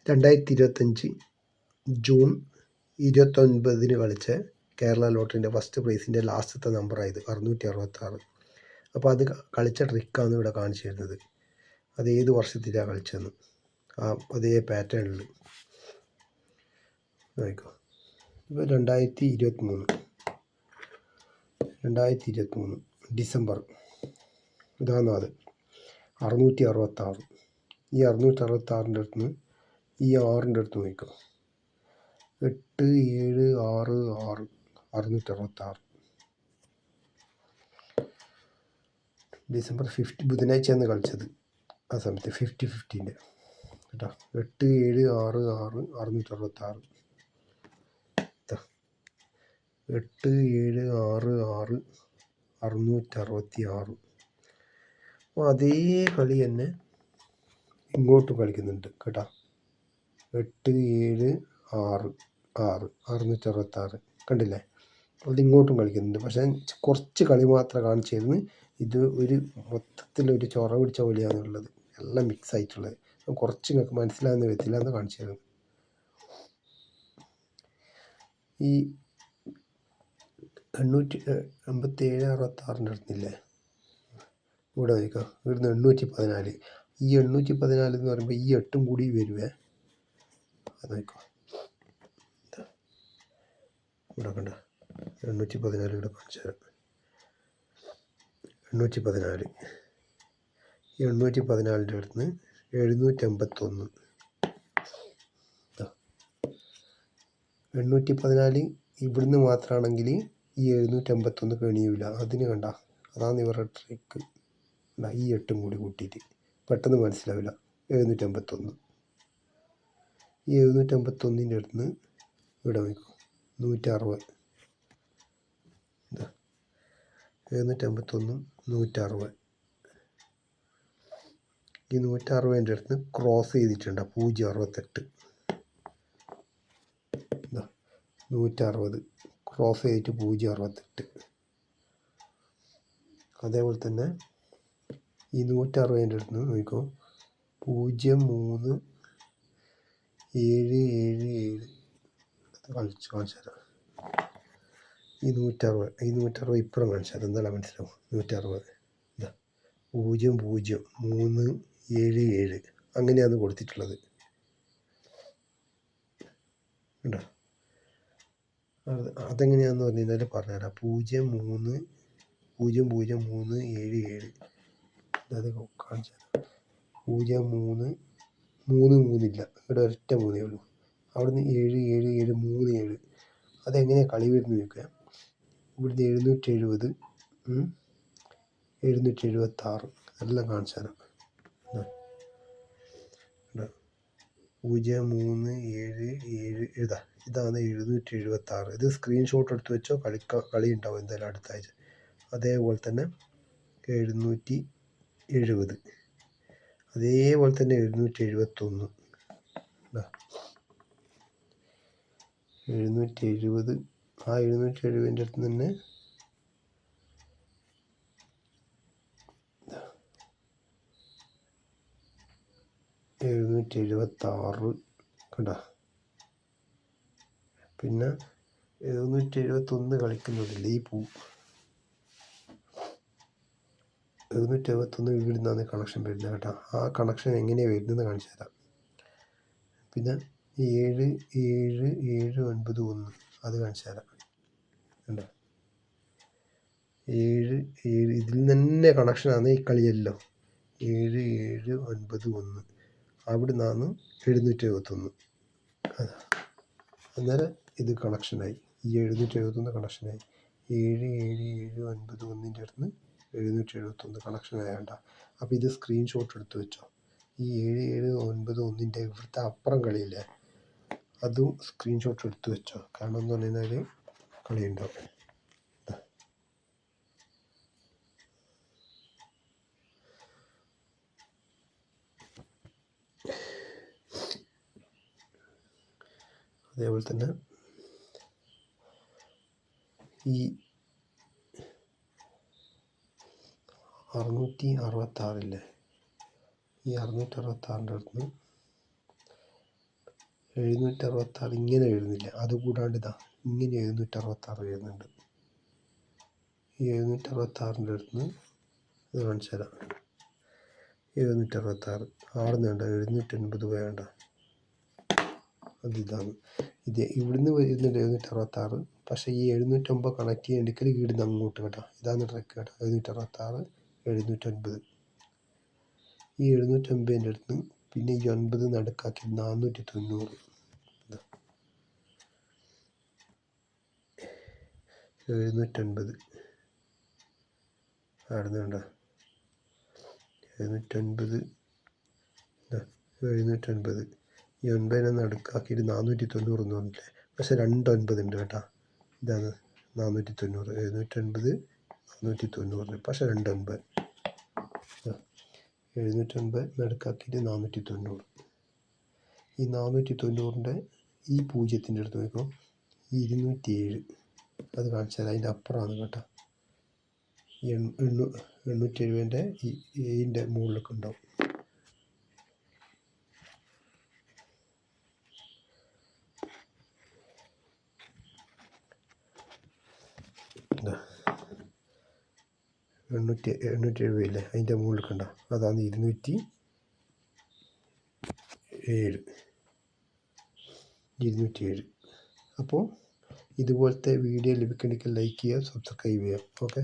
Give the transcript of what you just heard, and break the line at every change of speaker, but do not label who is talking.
2025 June 29 കളിച്ച Kerala ലോട്ടറിൻ്റെ first പ്രൈസിൻ്റെ ലാസ്റ്റത്തെ നമ്പറായത് 666. അപ്പോൾ അത് കളിച്ച ട്രിക്കാണ് ഇവിടെ കാണിച്ചു തരുന്നത്. അത് ഏത് വർഷത്തിലാണ് കളിച്ചതെന്ന് അതേ പാറ്റേണിൽ നോക്കിക്കോ. ഇപ്പോൾ 2023 ഡിസംബർ ഇതാണ് അത് 666. ഈ 666 അടുത്ത് നിന്ന് ഈ 6 അടുത്ത് നോക്കിക്കോ. 8, 7, 6, 6 666. ഡിസംബർ 5 ബുധനാഴ്ചയാണ് കളിച്ചത്. ആ സമയത്ത് 50-50 കേട്ടോ. 8, 7, 6, 6 666. 8, 7, 6, 6 666. അപ്പോൾ അതേ കളി തന്നെ ഇങ്ങോട്ടും കളിക്കുന്നുണ്ട് കേട്ടോ. 8, 7, 6 6 666 കണ്ടില്ലേ. അതിങ്ങോട്ടും കളിക്കുന്നുണ്ട്. പക്ഷേ കുറച്ച് കളി മാത്രം കാണിച്ചു തരുന്നു. ഇത് ഒരു മൊത്തത്തിലൊരു ചൊറ പിടിച്ച കളിയാണുള്ളത്. എല്ലാം മിക്സ് ആയിട്ടുള്ളത്. കുറച്ച് നിങ്ങൾക്ക് മനസ്സിലാകുന്ന വിധത്തിലാണ് കാണിച്ചു തരുന്നത്. ഈ 887 66 അടുത്തില്ലേ, ഇവിടെ നോക്കുക. ഇവിടുന്ന് 814. ഈ 814 എന്ന് പറയുമ്പോൾ ഈ 8 കൂടി വരുവേ. അത് നോക്കുക. ഇവിടെ കണ്ട 814 ഇവിടെ കാണിച്ചു തരാം. 814. ഈ 814 അടുത്ത് 781. 814 ഇവിടുന്ന് മാത്രമാണെങ്കിൽ ഈ 781 കണിയൂല. അതിന് കണ്ട, അതാണ് ഇവരുടെ ട്രിക്ക്. ഈ 8 കൂടി കൂട്ടിയിട്ട് പെട്ടെന്ന് മനസ്സിലാവില്ല. 781. ഈ 781 അടുത്ത് നിന്ന് ഇവിടെ വയ്ക്കും 160. 781 160. ഈ 160 അടുത്ത് ക്രോസ് ചെയ്തിട്ടുണ്ട് 068. 160 ക്രോസ് ചെയ്തിട്ട് 068. അതേപോലെ തന്നെ ഈ 160 അടുത്ത് നോക്കിക്കോ 0377 കാണിച്ചു തരാം. ഈ 160 ഇപ്പുറം കാണിച്ചു തരാം. എന്തായാലും മനസ്സിലാവും. 160 000377 അങ്ങനെയാണ് കൊടുത്തിട്ടുള്ളത് കേട്ടോ. അതെങ്ങനെയാണെന്ന് പറഞ്ഞു കഴിഞ്ഞാൽ പറഞ്ഞുതരാം. 0300377 അത് കാണിച്ചു തരാം. 0333 ഇല്ല, ഇവിടെ ഒരൊറ്റ 3 ഉള്ളൂ. അവിടുന്ന് 77737. അതെങ്ങനെയാണ് കളി വരുന്നത് ചോദിക്കുക. ഇവിടുന്ന് 770 776 എല്ലാം കാണിച്ചു തരാം. 0377 ഇതാണ് 776. ഇത് സ്ക്രീൻഷോട്ട് എടുത്ത് വെച്ചോ. കളി ഉണ്ടാവും എന്തായാലും അടുത്ത ആഴ്ച. അതേപോലെ തന്നെ 770. അതേപോലെ തന്നെ 771. 770. ആ 770 അടുത്ത് തന്നെ 776 കണ്ടോ. പിന്നെ 771 കളിക്കുന്നില്ല. ഈ 771 ഇവിടുന്നാണ് കണക്ഷൻ വരുന്നത് കേട്ടോ. ആ കണക്ഷൻ എങ്ങനെയാണ് വരുന്നത് കാണിച്ചു തരാം. പിന്നെ 7791 അത് കാണിച്ചു തരാം. കണ്ടോ 77 ഇതിൽ തന്നെ കണക്ഷനാണ് ഈ കളിയല്ലോ. 7791 അവിടെ നിന്നാണ് 771. അന്നേരം ഇത് കണക്ഷനായി. ഈ 771 കണക്ഷനായി. 7791 അടുത്ത് 771 കണക്ഷനായണ്ട. അപ്പോൾ ഇത് സ്ക്രീൻഷോട്ട് എടുത്ത് വെച്ചോ. ഈ 7791 ഇവിടുത്തെ അപ്പുറം കളിയില്ലേ, അതും സ്ക്രീൻഷോട്ട് എടുത്ത് വെച്ചോ. കാരണം എന്ന് പറഞ്ഞു കഴിഞ്ഞാൽ കളി ഉണ്ടാവും. അതേപോലെ തന്നെ ഈ 666 ഈ 666 അടുത്ത് 766 ഇങ്ങനെ എഴുതുന്നില്ല, അതുകൂടാണ്ട് ഇതാ ഇങ്ങനെ 766 എഴുതുന്നുണ്ട്. ഈ 766 അടുത്ത് നിന്ന് ഇത് കാണിച്ചു തരാം. 766 ആടുന്നുണ്ട്, 780 വേണ്ട, അതിതാണ്. ഇത് ഇവിടുന്ന് വരുന്നുണ്ട് 766, പക്ഷേ ഈ 709 കണക്ട് ചെയ്യണമെങ്കിൽ ഇവിടുന്ന് അങ്ങോട്ട് കേട്ടോ. ഇതാണ് ട്രക്ക് കേട്ടോ. 766 709. ഈ 709 അടുത്ത് പിന്നെ ഈ 9 നടുക്കാക്കി 490. 709 ആടുന്നുണ്ടോ? 709 709. ഈ 9 നടുക്കാക്കിയിട്ട് 490 എന്ന് പറഞ്ഞില്ലേ, പക്ഷെ 2 ഉണ്ട് കേട്ടോ. ഇതാണ് 490. 709 490, പക്ഷെ 2 709 നടുക്കാക്കിയിട്ട് 490. ഈ 490 ഈ 0 അടുത്ത് നോക്കുമ്പോൾ 207 അത് കാണിച്ചാൽ അതിൻ്റെ അപ്പുറമാണ് കേട്ടോ. 870 ഈ ഇതിൻ്റെ മുകളിലൊക്കെ ഉണ്ടാവും. എണ്ണൂറ്റി 870 അതിൻ്റെ മുകളിൽ കണ്ട, അതാണ് 207. അപ്പോൾ ഇതുപോലത്തെ വീഡിയോ ലഭിക്കണമെങ്കിൽ ലൈക്ക് ചെയ്യുക, സബ്സ്ക്രൈബ് ചെയ്യുക. ഓക്കെ.